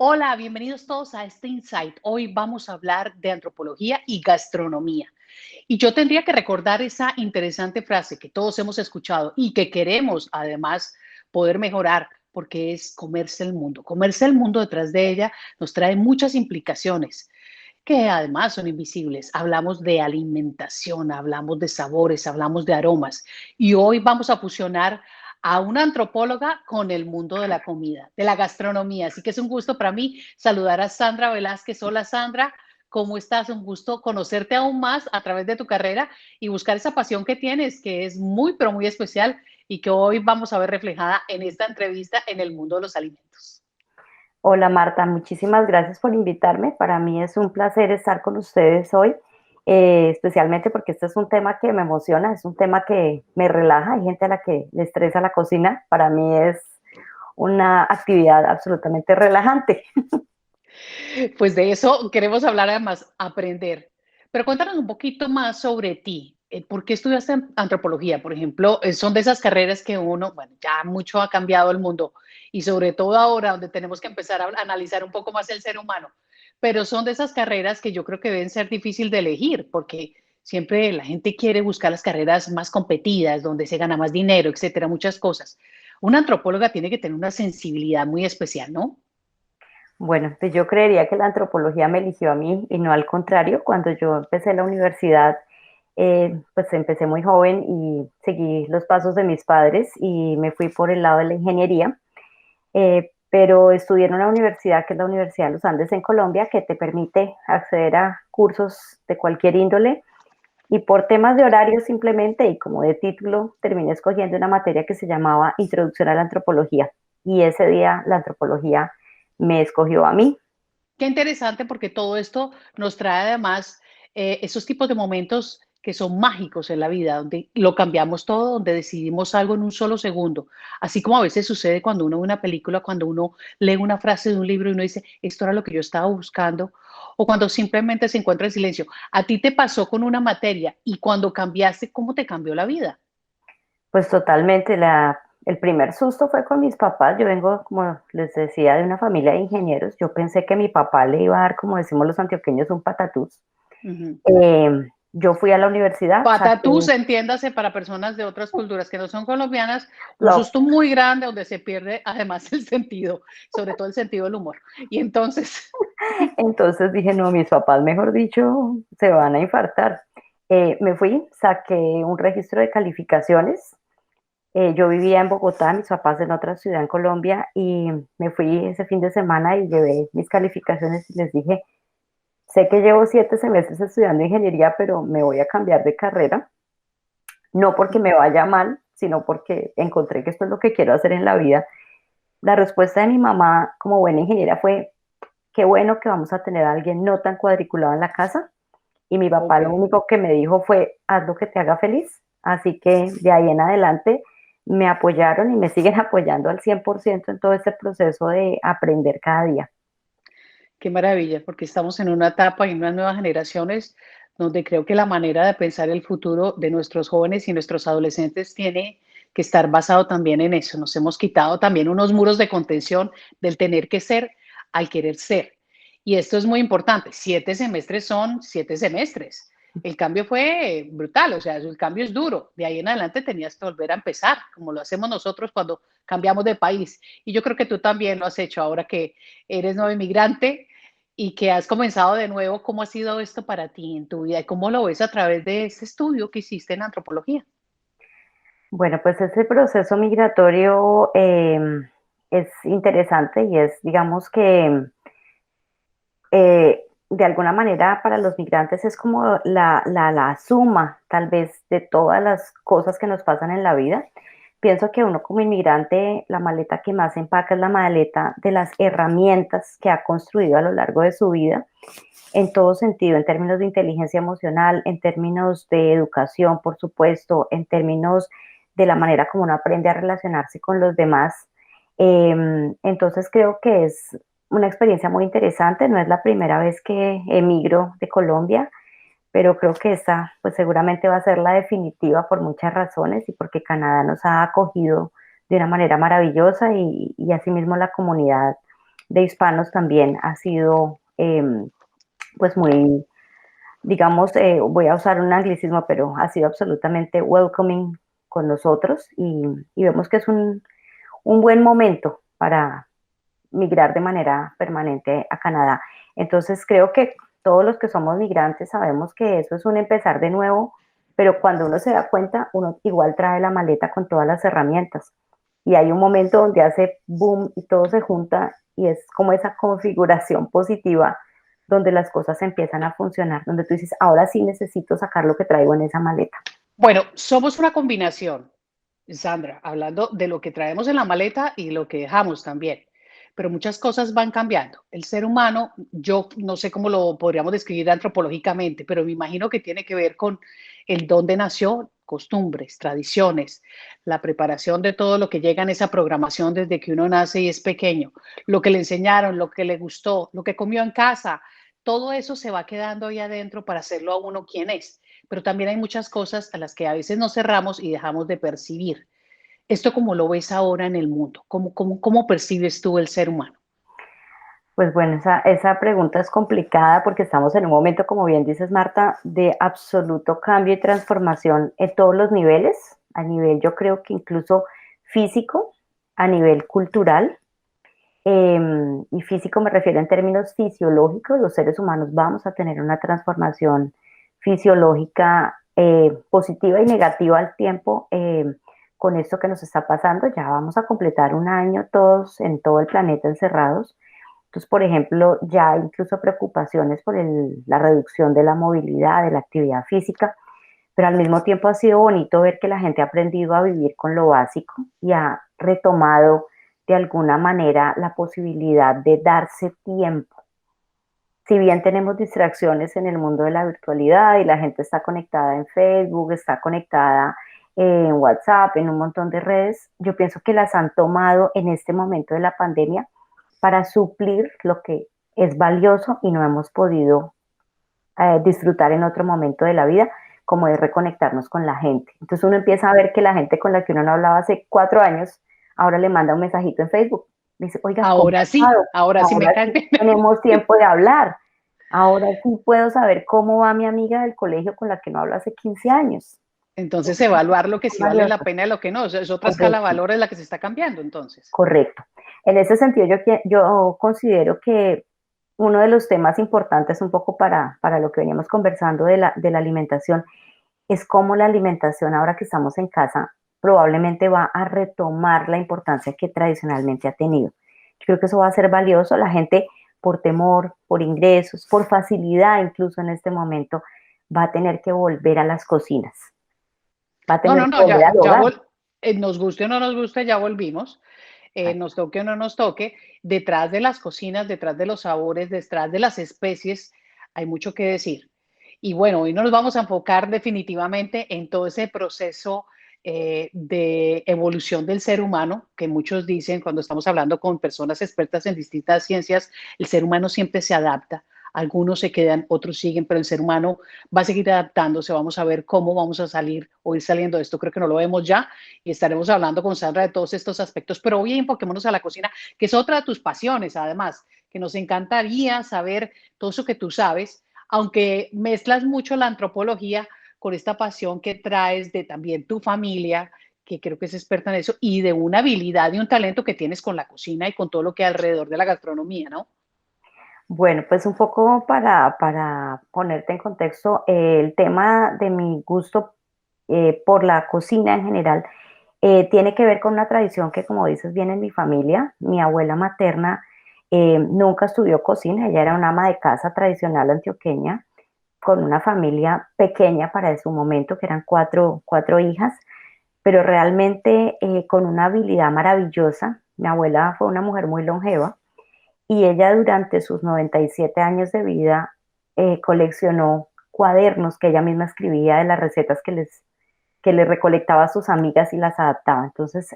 Hola, bienvenidos todos a este Insight. Hoy vamos a hablar de antropología y gastronomía. Y yo tendría que recordar esa interesante frase que todos hemos escuchado y que queremos además poder mejorar, porque es comerse el mundo. Comerse el mundo detrás de ella nos trae muchas implicaciones que además son invisibles. Hablamos de alimentación, hablamos de sabores, hablamos de aromas. Y hoy vamos a fusionar a una antropóloga con el mundo de la comida, de la gastronomía. Así que es un gusto para mí saludar a Sandra Velázquez. Hola Sandra, ¿cómo estás? Un gusto conocerte aún más a través de tu carrera y buscar esa pasión que tienes, que es muy, pero muy especial y que hoy vamos a ver reflejada en esta entrevista en el mundo de los alimentos. Hola Marta, muchísimas gracias por invitarme. Para mí es un placer estar con ustedes hoy, especialmente porque este es un tema que me emociona, es un tema que me relaja. Hay gente a la que le estresa la cocina. Para mí es una actividad absolutamente relajante. Pues de eso queremos hablar además, aprender. Pero cuéntanos un poquito más sobre ti. ¿Por qué estudiaste antropología? Por ejemplo, son de esas carreras que uno, bueno, ya mucho ha cambiado el mundo y sobre todo ahora donde tenemos que empezar a analizar un poco más el ser humano. Pero son de esas carreras que yo creo que deben ser difícil de elegir porque siempre la gente quiere buscar las carreras más competidas, donde se gana más dinero, etcétera, muchas cosas. Una antropóloga tiene que tener una sensibilidad muy especial, ¿no? Bueno, pues yo creería que la antropología me eligió a mí y no al contrario. Cuando yo empecé la universidad, pues empecé muy joven y seguí los pasos de mis padres y me fui por el lado de la ingeniería. Pero estudié en una universidad que es la Universidad de los Andes en Colombia, que te permite acceder a cursos de cualquier índole y por temas de horario simplemente y como de título terminé escogiendo una materia que se llamaba Introducción a la Antropología y ese día la antropología me escogió a mí. Qué interesante porque todo esto nos trae además esos tipos de momentos que son mágicos en la vida, donde lo cambiamos todo, donde decidimos algo en un solo segundo. Así como a veces sucede cuando uno ve una película, cuando uno lee una frase de un libro y uno dice, esto era lo que yo estaba buscando, o cuando simplemente se encuentra en silencio. ¿A ti te pasó con una materia y cuando cambiaste, cómo te cambió la vida? Pues totalmente, el primer susto fue con mis papás. Yo vengo, como les decía, de una familia de ingenieros. Yo pensé que mi papá le iba a dar, como decimos los antioqueños, un patatús. Ujú. Yo fui a la universidad, saqué Patatús, entiéndase para personas de otras culturas que no son colombianas, un lo susto muy grande donde se pierde además el sentido, sobre todo el sentido del humor. Y entonces, Entonces dije, no, mis papás, mejor dicho, se van a infartar. Me fui, saqué un registro de calificaciones. Yo vivía en Bogotá, mis papás en otra ciudad en Colombia, y me fui ese fin de semana y llevé mis calificaciones y les dije, sé que llevo 7 semestres estudiando ingeniería, pero me voy a cambiar de carrera, no porque me vaya mal, sino porque encontré que esto es lo que quiero hacer en la vida. La respuesta de mi mamá como buena ingeniera fue, qué bueno que vamos a tener a alguien no tan cuadriculado en la casa. Y mi papá ok, lo único que me dijo fue, haz lo que te haga feliz. Así que de ahí en adelante me apoyaron y me siguen apoyando al 100% en todo este proceso de aprender cada día. qué maravilla, porque estamos en una etapa y unas nuevas generaciones donde creo que la manera de pensar el futuro de nuestros jóvenes y nuestros adolescentes tiene que estar basado también en eso. Nos hemos quitado también unos muros de contención del tener que ser al querer ser. Y esto es muy importante. 7 semestres son 7 semestres. El cambio fue brutal, o sea, el cambio es duro. De ahí en adelante tenías que volver a empezar, como lo hacemos nosotros cuando cambiamos de país. Y yo creo que tú también lo has hecho ahora que eres nuevo inmigrante y que has comenzado de nuevo. ¿Cómo ha sido esto para ti en tu vida y cómo lo ves a través de ese estudio que hiciste en antropología? Bueno, pues ese proceso migratorio es interesante y es, digamos que de alguna manera para los migrantes es como la suma tal vez de todas las cosas que nos pasan en la vida. Pienso que uno como inmigrante, la maleta que más empaca es la maleta de las herramientas que ha construido a lo largo de su vida, en todo sentido, en términos de inteligencia emocional, en términos de educación, por supuesto, en términos de la manera como uno aprende a relacionarse con los demás. Entonces creo que es una experiencia muy interesante, no es la primera vez que emigro de Colombia, pero creo que esta pues seguramente va a ser la definitiva por muchas razones y porque Canadá nos ha acogido de una manera maravillosa y asimismo la comunidad de hispanos también ha sido pues muy, digamos, voy a usar un anglicismo, pero ha sido absolutamente welcoming con nosotros y vemos que es un buen momento para migrar de manera permanente a Canadá. Entonces creo que todos los que somos migrantes sabemos que eso es un empezar de nuevo, pero cuando uno se da cuenta, uno igual trae la maleta con todas las herramientas. Y hay un momento donde hace boom y todo se junta y es como esa configuración positiva donde las cosas empiezan a funcionar, donde tú dices, ahora sí necesito sacar lo que traigo en esa maleta. Bueno, somos una combinación, Sandra, hablando de lo que traemos en la maleta y lo que dejamos también. Pero muchas cosas van cambiando. El ser humano, yo no sé cómo lo podríamos describir antropológicamente, pero me imagino que tiene que ver con el dónde nació, costumbres, tradiciones, la preparación de todo lo que llega en esa programación desde que uno nace y es pequeño, lo que le enseñaron, lo que le gustó, lo que comió en casa, todo eso se va quedando ahí adentro para hacerlo a uno quien es. Pero también hay muchas cosas a las que a veces nos cerramos y dejamos de percibir. ¿Esto cómo lo ves ahora en el mundo? ¿Cómo percibes tú el ser humano? Pues bueno, esa pregunta es complicada porque estamos en un momento, como bien dices, Marta, de absoluto cambio y transformación en todos los niveles, a nivel yo creo que incluso físico, a nivel cultural, y físico me refiero en términos fisiológicos, los seres humanos vamos a tener una transformación fisiológica positiva y negativa al tiempo con esto que nos está pasando. Ya vamos a completar un año todos en todo el planeta encerrados. Entonces, por ejemplo, ya hay incluso preocupaciones por la reducción de la movilidad, de la actividad física, pero al mismo tiempo ha sido bonito ver que la gente ha aprendido a vivir con lo básico y ha retomado de alguna manera la posibilidad de darse tiempo. Si bien tenemos distracciones en el mundo de la virtualidad y la gente está conectada en Facebook, está conectada en WhatsApp, en un montón de redes, yo pienso que las han tomado en este momento de la pandemia para suplir lo que es valioso y no hemos podido disfrutar en otro momento de la vida, como es reconectarnos con la gente. Entonces uno empieza a ver que la gente con la que uno no hablaba hace 4 años, ahora le manda un mensajito en Facebook. Dice, oiga, ¿cómo ha estado? Ahora sí me Ahora caes sí bien. tenemos tiempo de hablar. Ahora sí puedo saber cómo va mi amiga del colegio con la que no hablo hace 15 años. Entonces, evaluar lo que Es sí vale la valioso. pena y lo que no. Es otra escala de Correcto, valores la que se está cambiando, entonces. correcto. En ese sentido, yo considero que uno de los temas importantes un poco para lo que veníamos conversando de la alimentación es cómo la alimentación ahora que estamos en casa probablemente va a retomar la importancia que tradicionalmente ha tenido. Yo creo que eso va a ser valioso. La gente por temor, por ingresos, por facilidad incluso en este momento, va a tener que volver a las cocinas, va a No, tener no, que no, volver al hogar. nos guste o no nos guste, ya volvimos. Nos toque o no nos toque. Detrás de las cocinas, detrás de los sabores, detrás de las especies, hay mucho que decir. Y bueno, hoy nos vamos a enfocar definitivamente en todo ese proceso de evolución del ser humano, que muchos dicen cuando estamos hablando con personas expertas en distintas ciencias, el ser humano siempre se adapta. Algunos se quedan, otros siguen, pero el ser humano va a seguir adaptándose. Vamos a ver cómo vamos a salir o ir saliendo de esto. Creo que no lo vemos ya y estaremos hablando con Sandra de todos estos aspectos. Pero hoy enfoquémonos a la cocina, que es otra de tus pasiones, además, que nos encantaría saber todo eso que tú sabes, aunque mezclas mucho la antropología con esta pasión que traes de también tu familia, que creo que es experta en eso, y de una habilidad y un talento que tienes con la cocina y con todo lo que hay alrededor de la gastronomía, ¿no? Bueno, pues un poco para ponerte en contexto, el tema de mi gusto por la cocina en general tiene que ver con una tradición que, como dices, viene en mi familia. Mi abuela materna nunca estudió cocina, ella era una ama de casa tradicional antioqueña, con una familia pequeña para su momento, que eran cuatro hijas, pero realmente con una habilidad maravillosa. Mi abuela fue una mujer muy longeva y ella durante sus 97 años de vida coleccionó cuadernos que ella misma escribía de las recetas que les recolectaba a sus amigas y las adaptaba. Entonces,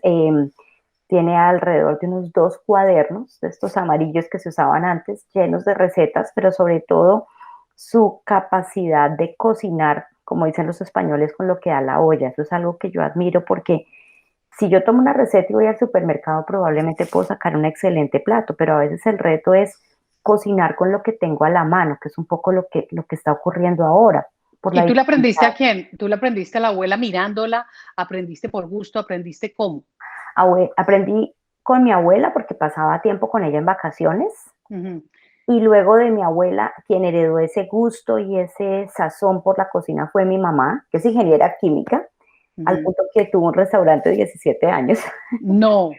tiene alrededor de unos 2 cuadernos de estos amarillos que se usaban antes, llenos de recetas, pero sobre todo su capacidad de cocinar, como dicen los españoles, con lo que da la olla. Eso es algo que yo admiro porque Si yo tomo una receta y voy al supermercado, probablemente puedo sacar un excelente plato, pero a veces el reto es cocinar con lo que tengo a la mano, que es un poco lo que está ocurriendo ahora, por la ¿Y tú le aprendiste dificultad. a quién? ¿Tú le aprendiste a la abuela mirándola? ¿Aprendiste por gusto? ¿Aprendiste cómo? Aprendí con mi abuela porque pasaba tiempo con ella en vacaciones. Ujú, Y luego de mi abuela, quien heredó ese gusto y ese sazón por la cocina fue mi mamá, que es ingeniera química, al ujú. punto que tuvo un restaurante de 17 años, No. Y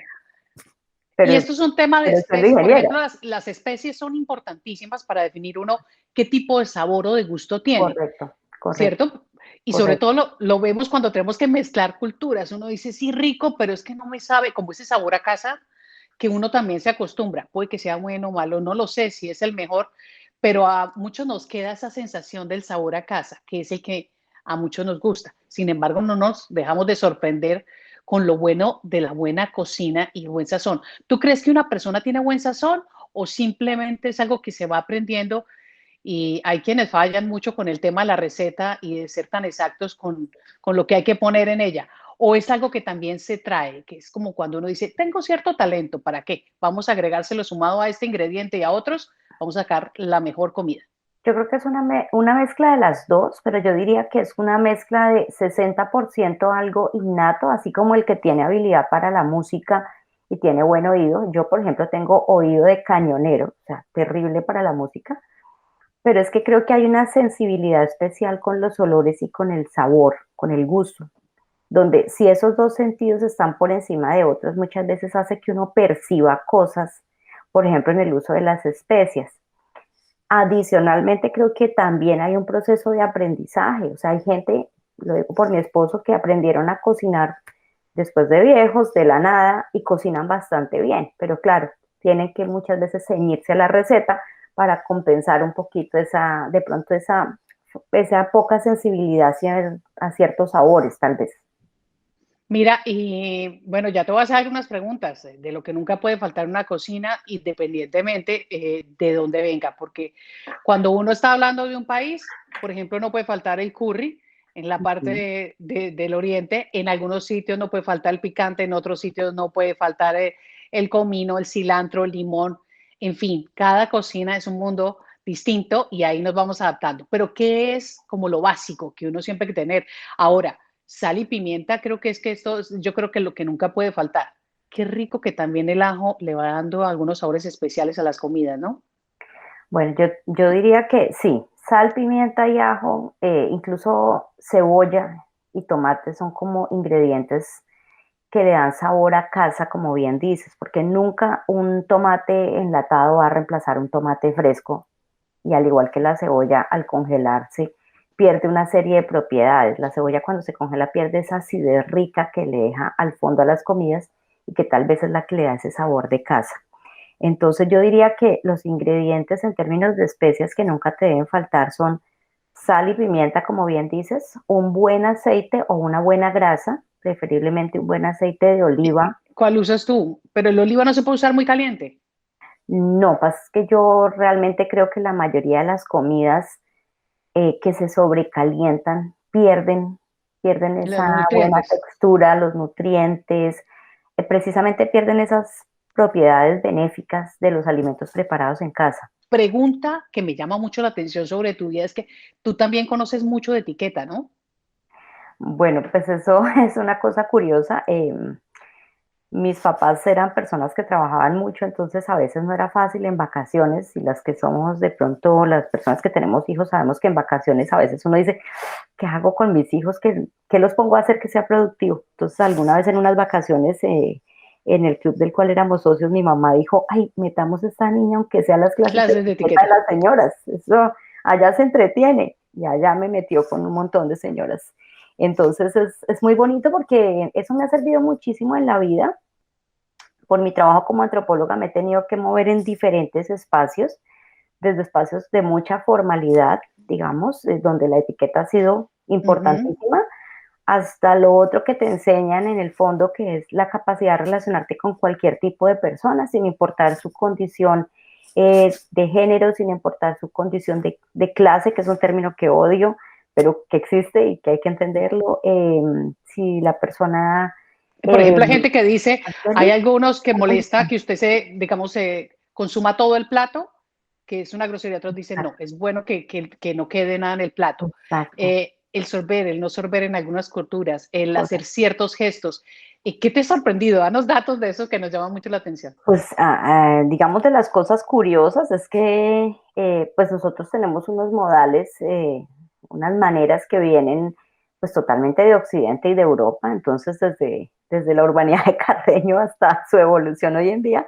pero, esto es un tema de pero siendo especies. Por ingeniera. ejemplo, las especies son importantísimas para definir uno qué tipo de sabor o de gusto tiene, Correcto, correcto, ¿cierto? Y sobre correcto. todo lo vemos cuando tenemos que mezclar culturas. Uno dice, sí, rico, pero es que no me sabe, como ese sabor a casa, que uno también se acostumbra. Puede que sea bueno o malo, no lo sé si es el mejor, pero a muchos nos queda esa sensación del sabor a casa, que es el que a muchos nos gusta. Sin embargo, no nos dejamos de sorprender con lo bueno de la buena cocina y buen sazón. ¿Tú crees que una persona tiene buen sazón o simplemente es algo que se va aprendiendo y hay quienes fallan mucho con el tema de la receta y de ser tan exactos con lo que hay que poner en ella? ¿O es algo que también se trae, que es como cuando uno dice, tengo cierto talento, ¿para qué? Vamos a agregárselo sumado a este ingrediente y a otros, vamos a sacar la mejor comida. Yo creo que es una mezcla de las dos, pero yo diría que es una mezcla de 60% algo innato, así como el que tiene habilidad para la música y tiene buen oído. Yo, por ejemplo, tengo oído de cañonero, o sea, terrible para la música, pero es que creo que hay una sensibilidad especial con los olores y con el sabor, con el gusto, donde si esos dos sentidos están por encima de otros, muchas veces hace que uno perciba cosas, por ejemplo, en el uso de las especias. Adicionalmente, creo que también hay un proceso de aprendizaje, o sea, hay gente, lo digo por mi esposo, que aprendieron a cocinar después de viejos, de la nada, y cocinan bastante bien, pero claro, tienen que muchas veces ceñirse a la receta para compensar un poquito esa, de pronto esa poca sensibilidad a ciertos sabores, tal vez. Mira, y bueno, ya te voy a hacer unas preguntas de lo que nunca puede faltar en una cocina, independientemente de dónde venga, porque cuando uno está hablando de un país, por ejemplo, no puede faltar el curry en la parte Ujú. del oriente, en algunos sitios no puede faltar el picante, en otros sitios no puede faltar el comino, el cilantro, el limón, en fin, cada cocina es un mundo distinto y ahí nos vamos adaptando. Pero ¿qué es como lo básico que uno siempre hay que tener? Ahora, sal y pimienta, creo que es que esto, yo creo que lo que nunca puede faltar. Qué rico que también el ajo le va dando algunos sabores especiales a las comidas, ¿no? Bueno, yo diría que sí, sal, pimienta y ajo, incluso cebolla y tomate son como ingredientes que le dan sabor a casa, como bien dices, porque nunca un tomate enlatado va a reemplazar un tomate fresco y al igual que la cebolla, al congelarse, pierde una serie de propiedades. La cebolla cuando se congela pierde esa acidez rica que le deja al fondo a las comidas y que tal vez es la que le da ese sabor de casa. Entonces yo diría que los ingredientes en términos de especias que nunca te deben faltar son sal y pimienta, como bien dices, un buen aceite o una buena grasa, preferiblemente un buen aceite de oliva. ¿Cuál usas tú? Pero el oliva no se puede usar muy caliente. No, pasa es que yo realmente creo que la mayoría de las comidas que se sobrecalientan pierden Los esa buena nutrientes. textura, los nutrientes, precisamente pierden esas propiedades benéficas de los alimentos preparados en casa. Pregunta que me llama mucho la atención sobre tu vida es que tú también conoces mucho de etiqueta, ¿no? Bueno, pues eso es una cosa curiosa. Mis papás eran personas que trabajaban mucho, entonces a veces no era fácil en vacaciones y las que somos de pronto, las personas que tenemos hijos, sabemos que en vacaciones a veces uno dice, ¿qué hago con mis hijos? ¿Qué los pongo a hacer que sea productivo? Entonces alguna vez en unas vacaciones en el club del cual éramos socios, mi mamá dijo, ay, metamos a esta niña aunque sea las clases de Clases de etiqueta de etiqueta. las señoras, eso allá se entretiene y allá me metió con un montón de señoras. Entonces es muy bonito porque eso me ha servido muchísimo en la vida. Por mi trabajo como antropóloga me he tenido que mover en diferentes espacios, desde espacios de mucha formalidad, digamos, donde la etiqueta ha sido Ujú. importantísima, hasta lo otro que te enseñan en el fondo, que es la capacidad de relacionarte con cualquier tipo de persona, sin importar su condición de género, sin importar su condición de clase, que es un término que odio, pero que existe y que hay que entenderlo. Si la persona Por Eh, ejemplo, hay gente que dice, hay actually, algunos que molesta que usted digamos, se consuma todo el plato, que es una grosería. Otros dicen, no, es bueno que no quede nada en el plato. exacto, El sorber, el no sorber en algunas culturas, el hacer correcto. ciertos gestos. ¿Qué te ha sorprendido? Danos datos de eso que nos llaman mucho la atención. Pues digamos de las cosas curiosas es que pues nosotros tenemos unos modales, unas maneras que vienen pues totalmente de Occidente y de Europa, entonces desde la urbanidad de Carreño hasta su evolución hoy en día.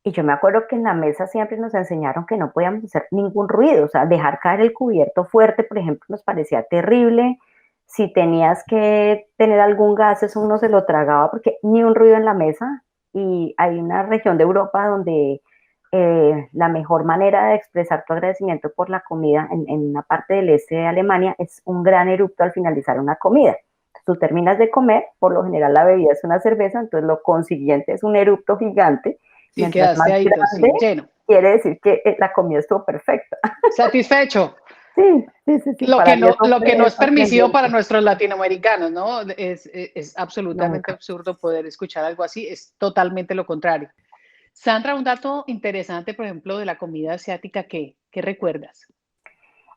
Y yo me acuerdo que en la mesa siempre nos enseñaron que no podíamos hacer ningún ruido, o sea, dejar caer el cubierto fuerte, por ejemplo, nos parecía terrible. Si tenías que tener algún gas, eso uno se lo tragaba porque ni un ruido en la mesa. Y hay una región de Europa donde la mejor manera de expresar tu agradecimiento por la comida en una parte del este de Alemania es un gran eructo al finalizar una comida. Tú terminas de comer, por lo general la bebida es una cerveza, entonces lo consiguiente es un eructo gigante. Y Mientras más quedaste ahí, grande, sí, lleno. quiere decir que la comida estuvo perfecta. Satisfecho. Sí, sí, sí, sí, para mí eso Lo que no fue es permisivo para sorprendente. nuestros latinoamericanos, ¿no? Es absolutamente Nunca. absurdo poder escuchar algo así, es totalmente lo contrario. Sandra, un dato interesante, por ejemplo, de la comida asiática, ¿qué recuerdas?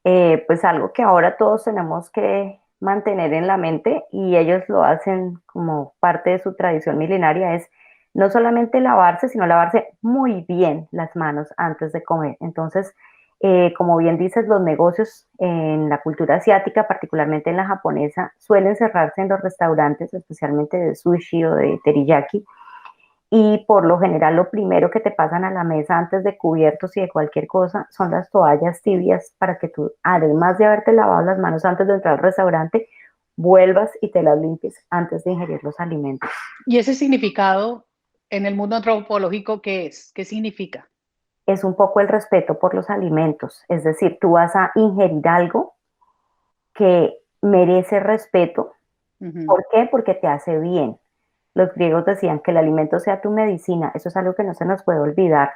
Pues algo que ahora todos tenemos que mantener en la mente y ellos lo hacen como parte de su tradición milenaria es no solamente lavarse, sino lavarse muy bien las manos antes de comer. Entonces, como bien dices, los negocios en la cultura asiática, particularmente en la japonesa, suelen cerrarse en los restaurantes, especialmente de sushi o de teriyaki, y por lo general lo primero que te pasan a la mesa antes de cubiertos y de cualquier cosa son las toallas tibias para que tú, además de haberte lavado las manos antes de entrar al restaurante, vuelvas y te las limpies antes de ingerir los alimentos. Y ese significado en el mundo antropológico, ¿qué es? ¿Qué significa? Es un poco el respeto por los alimentos, es decir, tú vas a ingerir algo que merece respeto. Ujú. ¿Por qué? Porque te hace bien. Los griegos decían que el alimento sea tu medicina, eso es algo que no se nos puede olvidar.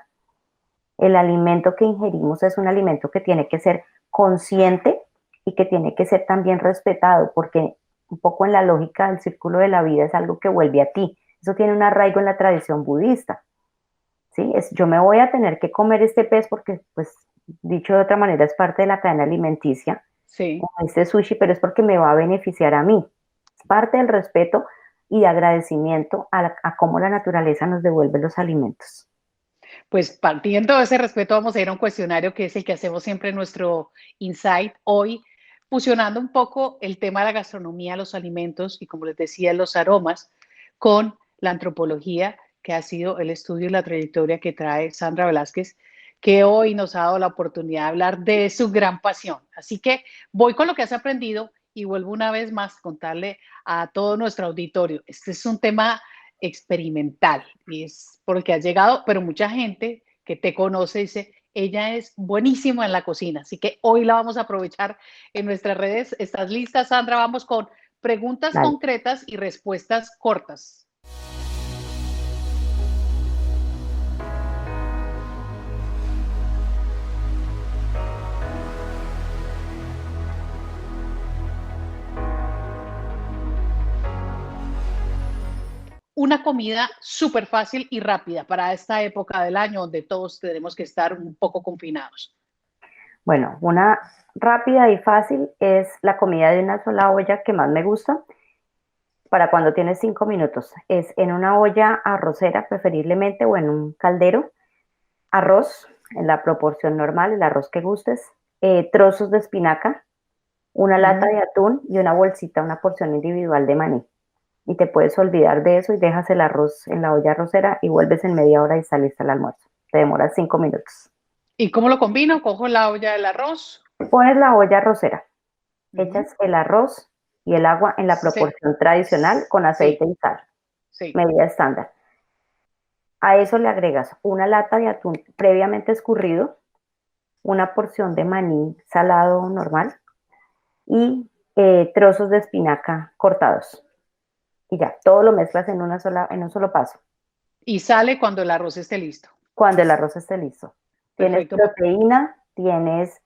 El alimento que ingerimos es un alimento que tiene que ser consciente y que tiene que ser también respetado, porque un poco en la lógica del círculo de la vida es algo que vuelve a ti. Eso tiene un arraigo en la tradición budista, ¿sí? Yo me voy a tener que comer este pez porque, pues, dicho de otra manera, es parte de la cadena alimenticia, Sí. como este sushi, pero es porque me va a beneficiar a mí. Es parte del respeto y de agradecimiento a cómo la naturaleza nos devuelve los alimentos. Pues partiendo de ese respeto, vamos a ir a un cuestionario que es el que hacemos siempre en nuestro Insight hoy, fusionando un poco el tema de la gastronomía, los alimentos y, como les decía, los aromas con la antropología, que ha sido el estudio y la trayectoria que trae Sandra Velázquez, que hoy nos ha dado la oportunidad de hablar de su gran pasión. Así que voy con lo que has aprendido y vuelvo una vez más a contarle a todo nuestro auditorio. Este es un tema experimental y es porque has llegado, pero mucha gente que te conoce dice, ella es buenísima en la cocina, así que hoy la vamos a aprovechar en nuestras redes. ¿Estás lista, Sandra? Vamos con preguntas Dale. concretas y respuestas cortas. Una comida súper fácil y rápida para esta época del año donde todos tenemos que estar un poco confinados. Bueno, una rápida y fácil es la comida de una sola olla que más me gusta para cuando tienes 5 minutos. Es en una olla arrocera preferiblemente o en un caldero, arroz en la proporción normal, el arroz que gustes, trozos de espinaca, una Uh lata -huh. de atún y una bolsita, una porción individual de maní. Y te puedes olvidar de eso y dejas el arroz en la olla arrocera y vuelves en media hora y saliste al almuerzo. Te demoras 5 minutos. ¿Y cómo lo combino? Cojo la olla del arroz. Pones la olla arrocera, Uh -huh. echas el arroz y el agua en la Sí, proporción tradicional con aceite sí, y sal, sí. medida estándar. A eso le agregas una lata de atún previamente escurrido, una porción de maní salado normal y trozos de espinaca cortados. Y ya, todo lo mezclas en un solo paso. Y sale cuando el arroz esté listo. Cuando el arroz esté listo. Tienes Perfecto. proteína, tienes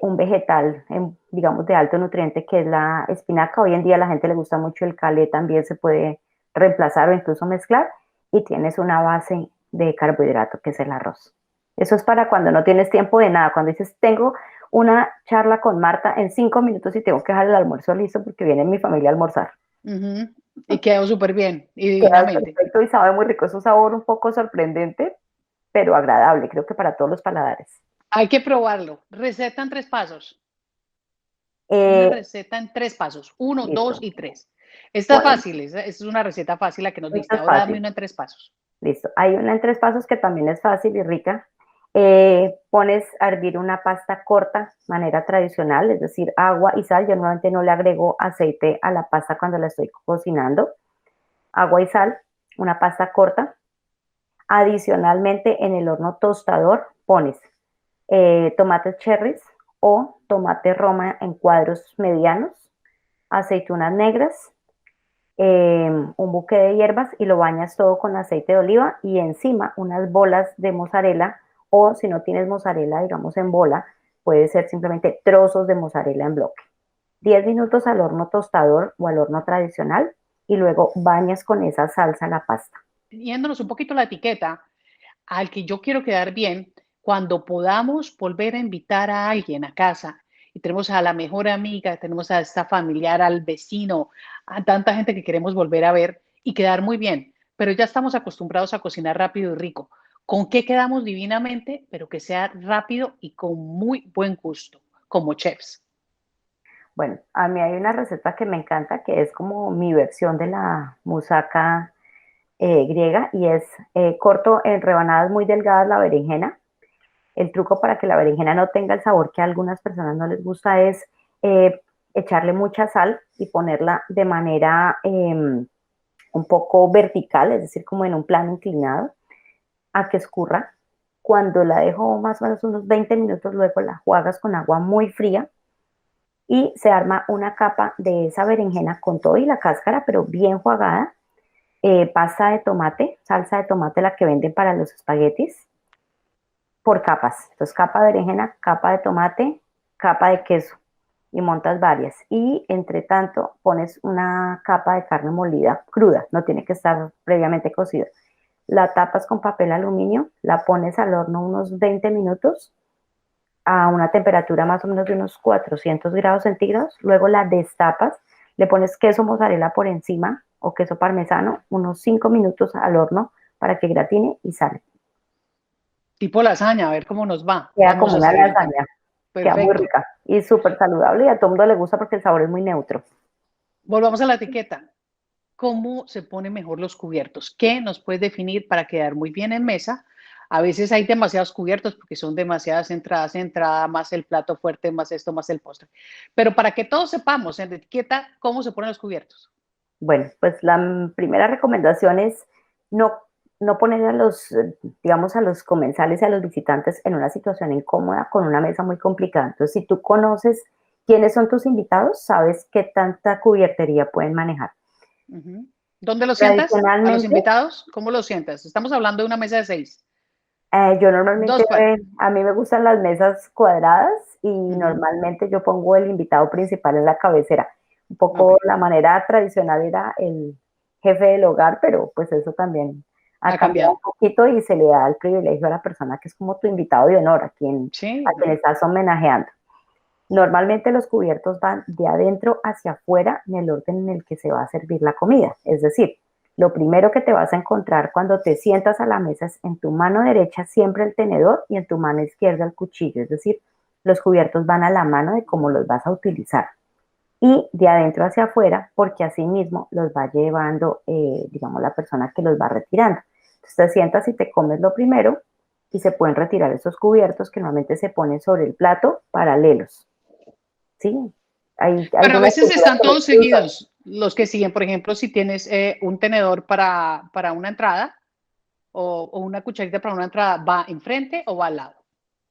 un vegetal, digamos, de alto nutriente que es la espinaca. Hoy en día a la gente le gusta mucho el calé, también se puede reemplazar o incluso mezclar y tienes una base de carbohidrato que es el arroz. Eso es para cuando no tienes tiempo de nada, cuando dices, tengo una charla con Marta en 5 minutos y tengo que dejar el almuerzo listo porque viene mi familia a almorzar. Ujú. Y quedó súper bien y Queda divinamente. perfecto y sabe muy rico, es un sabor un poco sorprendente, pero agradable, creo que para todos los paladares. Hay que probarlo. Receta en 3 pasos. Una Eh, receta en 3 pasos. Uno, dos listo. y tres. Esta es Bueno, fácil. Es una receta fácil la que nos esto diste. es Ahora dame fácil. una en 3 pasos. Listo. Hay una en 3 pasos que también es fácil y rica. Pones a hervir una pasta corta, manera tradicional, es decir, agua y sal. Yo normalmente no le agrego aceite a la pasta cuando la estoy cocinando. Agua y sal, una pasta corta. Adicionalmente, en el horno tostador pones tomates cherries o tomate roma en cuadros medianos, aceitunas negras, un buque de hierbas y lo bañas todo con aceite de oliva y encima unas bolas de mozzarella o si no tienes mozzarella, digamos en bola, puede ser simplemente trozos de mozzarella en bloque. 10 minutos al horno tostador o al horno tradicional y luego bañas con esa salsa la pasta. Yéndonos un poquito la etiqueta, al que yo quiero quedar bien, cuando podamos volver a invitar a alguien a casa y tenemos a la mejor amiga, tenemos a esta familiar, al vecino, a tanta gente que queremos volver a ver y quedar muy bien, pero ya estamos acostumbrados a cocinar rápido y rico. ¿Con qué quedamos divinamente, pero que sea rápido y con muy buen gusto, como chefs? Bueno, a mí hay una receta que me encanta que es como mi versión de la musaca griega y es corto en rebanadas muy delgadas la berenjena. El truco para que la berenjena no tenga el sabor que a algunas personas no les gusta es eh, echarle mucha sal y ponerla de manera un poco vertical, es decir, como en un plano inclinado, a que escurra. Cuando la dejo más o menos unos 20 minutos, luego la juegas con agua muy fría y se arma una capa de esa berenjena con todo y la cáscara, pero bien jugada, pasta de tomate, salsa de tomate, la que venden para los espaguetis, por capas. Entonces, capa de berenjena, capa de tomate, capa de queso y montas varias. Y entre tanto, pones una capa de carne molida cruda, no tiene que estar previamente cocida. La tapas con papel aluminio, la pones al horno unos 20 minutos a una temperatura más o menos de unos 400 grados centígrados. Luego la destapas, le pones queso mozzarella por encima o queso parmesano, unos 5 minutos al horno para que gratine y sale. Tipo lasaña, a ver cómo nos va. Queda Vamos como a una hacerla. lasaña, queda muy Perfecto. rica y súper saludable y a todo mundo le gusta porque el sabor es muy neutro. Volvamos a la etiqueta. ¿Cómo se ponen mejor los cubiertos? ¿Qué nos puede definir para quedar muy bien en mesa? A veces hay demasiados cubiertos porque son demasiadas entradas, entrada, más el plato fuerte, más esto, más el postre. Pero para que todos sepamos en la etiqueta cómo se ponen los cubiertos. Bueno, pues la primera recomendación es no, no poner a los, digamos, a los comensales y a los visitantes en una situación incómoda con una mesa muy complicada. Entonces, si tú conoces quiénes son tus invitados, sabes qué tanta cubiertería pueden manejar. Ujú. ¿Dónde los sientas? ¿A los Tradicionalmente, invitados? ¿Cómo los sientas? Estamos hablando de una mesa de 6. yo normalmente, 2 a mí me gustan las mesas cuadradas y Ujú. normalmente yo pongo el invitado principal en la cabecera. Un Ok. poco la manera tradicional era el jefe del hogar, pero pues eso también ha Ha cambiado un cambiado. poquito y se le da el privilegio a la persona que es como tu invitado de honor, a Sí. quien estás homenajeando. Normalmente los cubiertos van de adentro hacia afuera en el orden en el que se va a servir la comida. Es decir, lo primero que te vas a encontrar cuando te sientas a la mesa es en tu mano derecha siempre el tenedor y en tu mano izquierda el cuchillo. Es decir, los cubiertos van a la mano de cómo los vas a utilizar. Y de adentro hacia afuera, porque así mismo los va llevando, digamos, la persona que los va retirando. Entonces te sientas y te comes lo primero y se pueden retirar esos cubiertos que normalmente se ponen sobre el plato paralelos. Sí, hay Pero a algunas veces culturas están que los todos cruzan. seguidos los que siguen. Por ejemplo, si tienes un tenedor para una entrada o una cucharita para una entrada, ¿va enfrente o va al lado?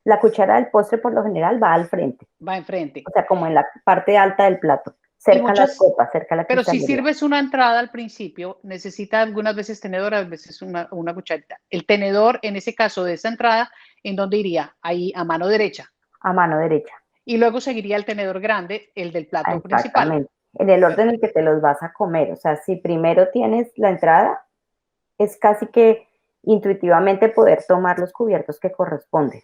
La cuchara del postre por lo general va al frente, Va enfrente. o sea, como en la parte alta del plato, Y cerca a las muchas, copas, cerca a la pero si cristalería. sirves una entrada al principio, necesita algunas veces tenedor, a veces una cucharita. El tenedor, en ese caso de esa entrada, ¿en dónde iría? Ahí a mano derecha. A mano derecha. Y luego seguiría el tenedor grande, el del plato principal. Exactamente. en el orden en el que te los vas a comer. O sea, si primero tienes la entrada, es casi que intuitivamente poder tomar los cubiertos que corresponden.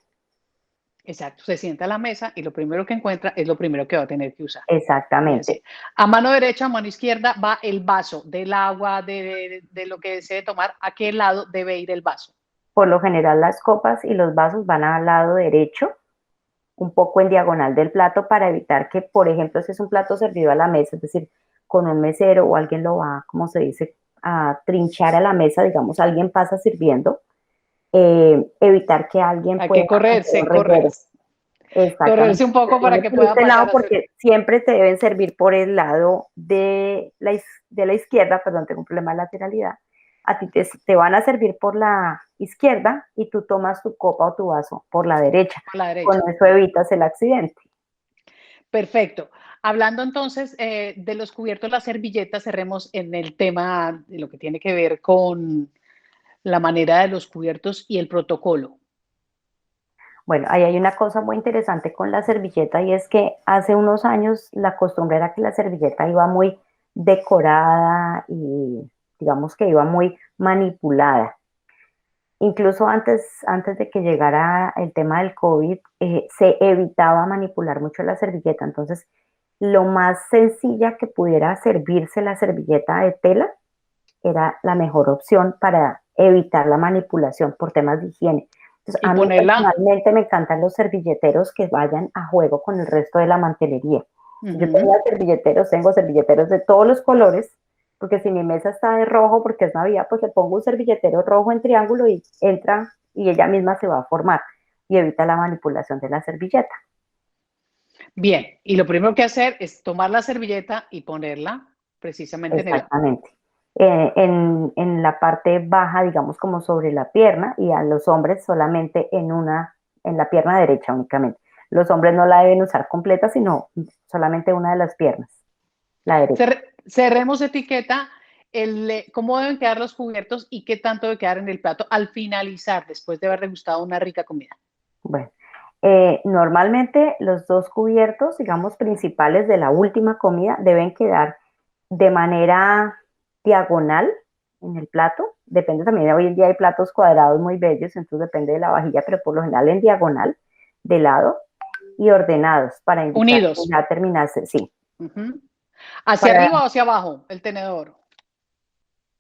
Exacto, se sienta a la mesa y lo primero que encuentra es lo primero que va a tener que usar. Y Exactamente. así. A mano derecha, a mano izquierda va el vaso del agua, de lo que desee tomar. ¿A qué lado debe ir el vaso? Por lo general las copas y los vasos van al lado derecho, un poco en diagonal del plato para evitar que, por ejemplo, si es un plato servido a la mesa, es decir, con un mesero o alguien lo va, como se dice, a trinchar a la mesa, digamos, alguien pasa sirviendo, evitar que alguien Hay pueda que hacer un correrse, reguero. correrse Exactamente. un poco para Pones que por pueda este pasar lado a ser. porque siempre te deben servir por el lado de la izquierda, perdón, tengo un problema de lateralidad. A ti te van a servir por la izquierda y tú tomas tu copa o tu vaso por la derecha. A la Con derecha. eso evitas el accidente. Perfecto. Hablando entonces de los cubiertos, las servilletas, cerremos en el tema de lo que tiene que ver con la manera de los cubiertos y el protocolo. Bueno, ahí hay una cosa muy interesante con la servilleta y es que hace unos años la costumbre era que la servilleta iba muy decorada y digamos que iba muy manipulada. Incluso antes de que llegara el tema del COVID, se evitaba manipular mucho la servilleta. Entonces, lo más sencilla que pudiera servirse la servilleta de tela era la mejor opción para evitar la manipulación por temas de higiene. Entonces, Y a mí ponerla. personalmente me encantan los servilleteros que vayan a juego con el resto de la mantelería. Ujú. Tengo servilleteros de todos los colores, porque si mi mesa está de rojo, porque es Navidad, pues le pongo un servilletero rojo en triángulo y entra y ella misma se va a formar y evita la manipulación de la servilleta. Bien, y lo primero que hacer es tomar la servilleta y ponerla precisamente en el. Exactamente. En la parte baja, digamos como sobre la pierna, y a los hombres solamente en la pierna derecha únicamente. Los hombres no la deben usar completa, sino solamente una de las piernas, la derecha. Cerremos etiqueta, cómo deben quedar los cubiertos y qué tanto debe quedar en el plato al finalizar, después de haber degustado una rica comida. Bueno, normalmente los dos cubiertos, digamos, principales de la última comida deben quedar de manera diagonal en el plato. Depende también, hoy en día hay platos cuadrados muy bellos, entonces depende de la vajilla, pero por lo general en diagonal, de lado y ordenados para indicar que Unidos. ya terminaste, sí. Ujú. ¿Hacia Para, arriba o hacia abajo el tenedor?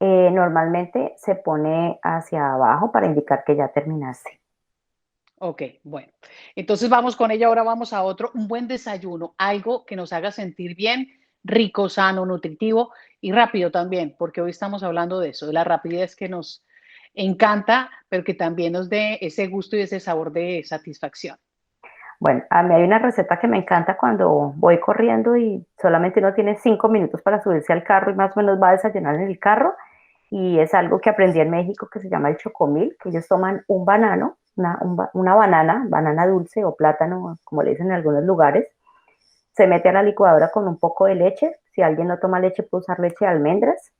normalmente se pone hacia abajo para indicar que ya terminaste. Ok, bueno. Entonces vamos con ella, ahora vamos a otro, un buen desayuno, algo que nos haga sentir bien, rico, sano, nutritivo y rápido también, porque hoy estamos hablando de eso, de la rapidez que nos encanta, pero que también nos dé ese gusto y ese sabor de satisfacción. Bueno, a mí hay una receta que me encanta cuando voy corriendo y solamente uno tiene 5 minutos para subirse al carro y más o menos va a desayunar en el carro. Y es algo que aprendí en México que se llama el chocomil, que ellos toman un banano, una banana dulce o plátano, como le dicen en algunos lugares, se mete a la licuadora con un poco de leche, si alguien no toma leche puede usar leche de almendras,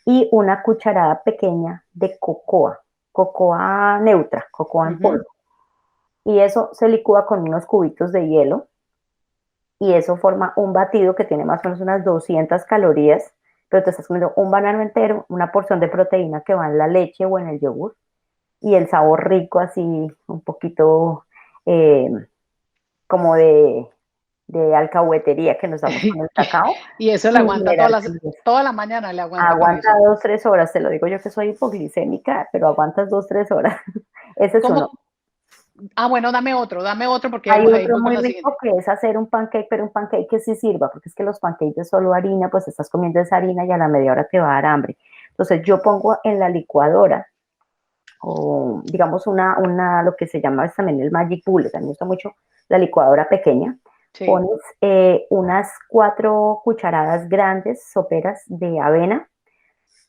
y una cucharada pequeña de cocoa neutra, cocoa en Ujú. polvo. Y eso se licúa con unos cubitos de hielo y eso forma un batido que tiene más o menos unas 200 calorías, pero te estás comiendo un banano entero, una porción de proteína que va en la leche o en el yogur y el sabor rico así, un poquito eh, como de alcahuetería que nos damos con el cacao, Y eso le sin aguanta generar calorías. toda la mañana le aguanta con Aguanta eso. 2, 3 horas, te lo digo yo que soy hipoglicémica, pero aguantas 2, 3 horas. Ese es uno. ¿Cómo? Ah, bueno, dame otro porque Hay ahí otro voy con muy la rico siguiente. que es hacer un pancake, pero un pancake que sí sirva, porque es que los pancakes de solo harina, pues estás comiendo esa harina y a la media hora te va a dar hambre. Entonces yo pongo en la licuadora, o digamos lo que se llama también el Magic Bullet, a mí me gusta mucho la licuadora pequeña, Sí. pones unas 4 cucharadas grandes soperas de avena,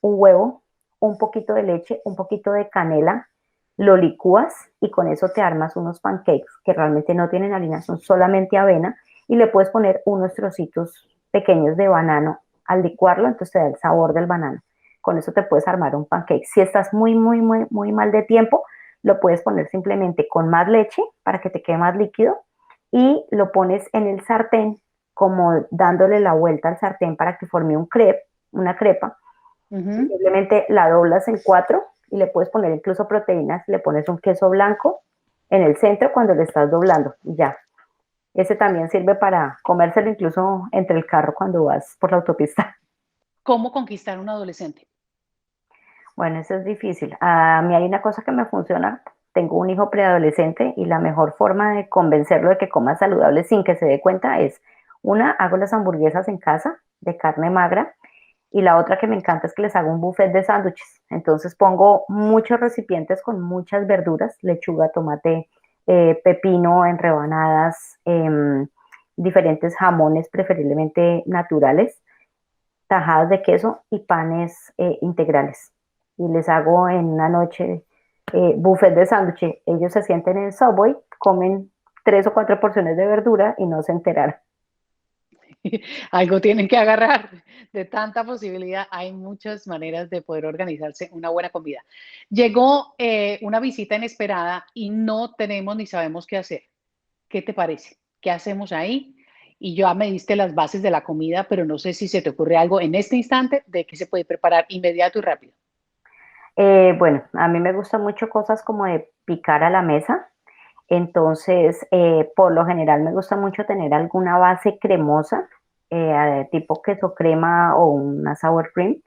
un huevo, un poquito de leche, un poquito de canela, lo licúas y con eso te armas unos pancakes que realmente no tienen harina, son solamente avena y le puedes poner unos trocitos pequeños de banano al licuarlo, entonces te da el sabor del banano. Con eso te puedes armar un pancake. Si estás muy, muy, muy, muy mal de tiempo, lo puedes poner simplemente con más leche para que te quede más líquido y lo pones en el sartén como dándole la vuelta al sartén para que forme un crepe, una crepa. Simplemente la doblas en 4 y le puedes poner incluso proteínas, le pones un queso blanco en el centro cuando le estás doblando y ya. Ese también sirve para comérselo incluso entre el carro cuando vas por la autopista. ¿Cómo conquistar a un adolescente? Bueno, eso es difícil. A mí hay una cosa que me funciona. Tengo un hijo preadolescente y la mejor forma de convencerlo de que coma saludable sin que se dé cuenta es, una, hago las hamburguesas en casa de carne magra y la otra que me encanta es que les hago un buffet de sándwiches. Entonces pongo muchos recipientes con muchas verduras, lechuga, tomate, pepino en rebanadas, diferentes jamones, preferiblemente naturales, tajadas de queso y panes integrales. Y les hago en una noche buffet de sándwiches. Ellos se sienten en el Subway, comen 3 o 4 porciones de verdura y no se enteraron. Algo tienen que agarrar. De tanta posibilidad, hay muchas maneras de poder organizarse una buena comida. Llegó una visita inesperada y no tenemos ni sabemos qué hacer. ¿Qué te parece? ¿Qué hacemos ahí? Y ya me diste las bases de la comida, pero no sé si se te ocurre algo en este instante de que se puede preparar inmediato y rápido. Bueno, a mí me gustan mucho cosas como de picar a la mesa. Entonces, por lo general me gusta mucho tener alguna base cremosa, tipo queso crema o una sour cream.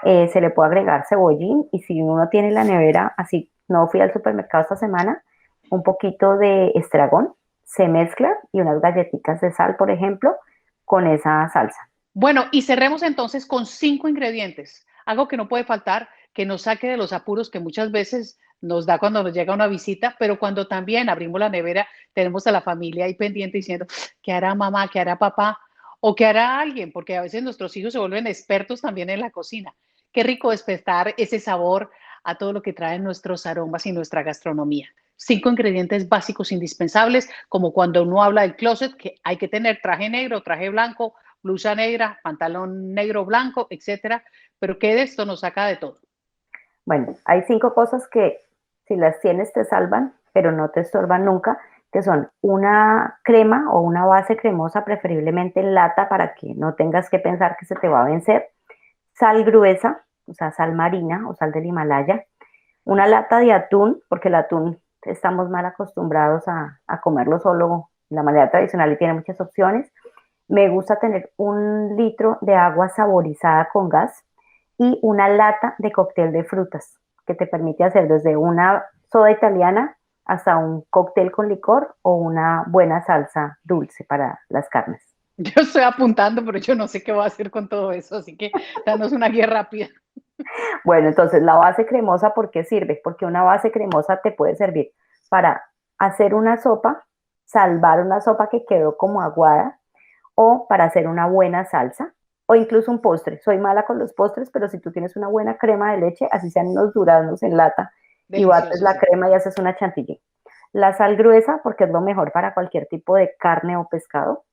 Se le puede agregar cebollín y si uno tiene la nevera, así no fui al supermercado esta semana, un poquito de estragón, se mezcla y unas galletitas de sal, por ejemplo, con esa salsa. Bueno, y cerremos entonces con 5 ingredientes. Algo que no puede faltar, que nos saque de los apuros que muchas veces nos da cuando nos llega una visita, pero cuando también abrimos la nevera, tenemos a la familia ahí pendiente diciendo, ¿qué hará mamá? ¿Qué hará papá? ¿O qué hará alguien? Porque a veces nuestros hijos se vuelven expertos también en la cocina. Qué rico despertar ese sabor a todo lo que traen nuestros aromas y nuestra gastronomía. 5 ingredientes básicos indispensables, como cuando uno habla del closet, que hay que tener traje negro, traje blanco, blusa negra, pantalón negro, blanco, etcétera, pero que de esto nos saca de todo. Bueno, hay 5 cosas que si las tienes te salvan, pero no te estorban nunca, que son una crema o una base cremosa, preferiblemente en lata para que no tengas que pensar que se te va a vencer, sal gruesa, o sea, sal marina o sal del Himalaya, una lata de atún, porque el atún estamos mal acostumbrados a comerlo solo de la manera tradicional y tiene muchas opciones. Me gusta tener 1 litro de agua saborizada con gas y una lata de cóctel de frutas que te permite hacer desde una soda italiana hasta un cóctel con licor o una buena salsa dulce para las carnes. Yo estoy apuntando, pero yo no sé qué voy a hacer con todo eso, así que danos una guía rápida. Bueno, entonces la base cremosa, ¿por qué sirve? Porque una base cremosa te puede servir para hacer una sopa, salvar una sopa que quedó como aguada, o para hacer una buena salsa, o incluso un postre. Soy mala con los postres, pero si tú tienes una buena crema de leche, así sean unos duraznos en lata, y bates Delicioso, la sí. crema y haces una chantilly. La sal gruesa, porque es lo mejor para cualquier tipo de carne o pescado.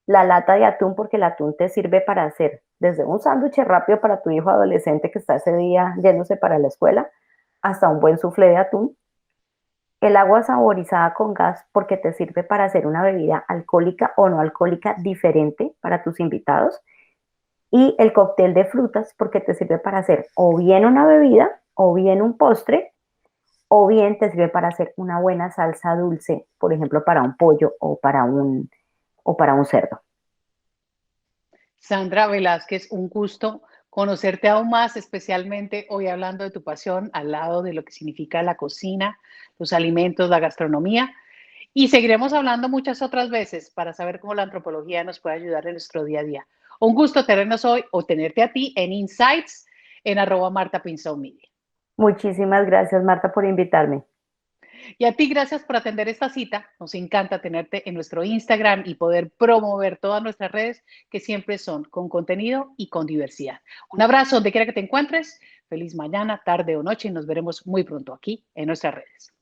La lata de atún, porque el atún te sirve para hacer desde un sándwich rápido para tu hijo adolescente que está ese día yéndose para la escuela, hasta un buen soufflé de atún. El agua saborizada con gas, porque te sirve para hacer una bebida alcohólica o no alcohólica diferente para tus invitados. Y el cóctel de frutas, porque te sirve para hacer o bien una bebida, o bien un postre, o bien te sirve para hacer una buena salsa dulce, por ejemplo, para un pollo o para un cerdo. Sandra Velázquez, un gusto conocerte aún más, especialmente hoy hablando de tu pasión al lado de lo que significa la cocina, los alimentos, la gastronomía. Y seguiremos hablando muchas otras veces para saber cómo la antropología nos puede ayudar en nuestro día a día. Un gusto tenernos hoy o tenerte a ti en Insights en @MartaPinzonMedia. Muchísimas gracias, Marta, por invitarme. Y a ti, gracias por atender esta cita. Nos encanta tenerte en nuestro Instagram y poder promover todas nuestras redes que siempre son con contenido y con diversidad. Un abrazo donde quiera que te encuentres. Feliz mañana, tarde o noche y nos veremos muy pronto aquí en nuestras redes.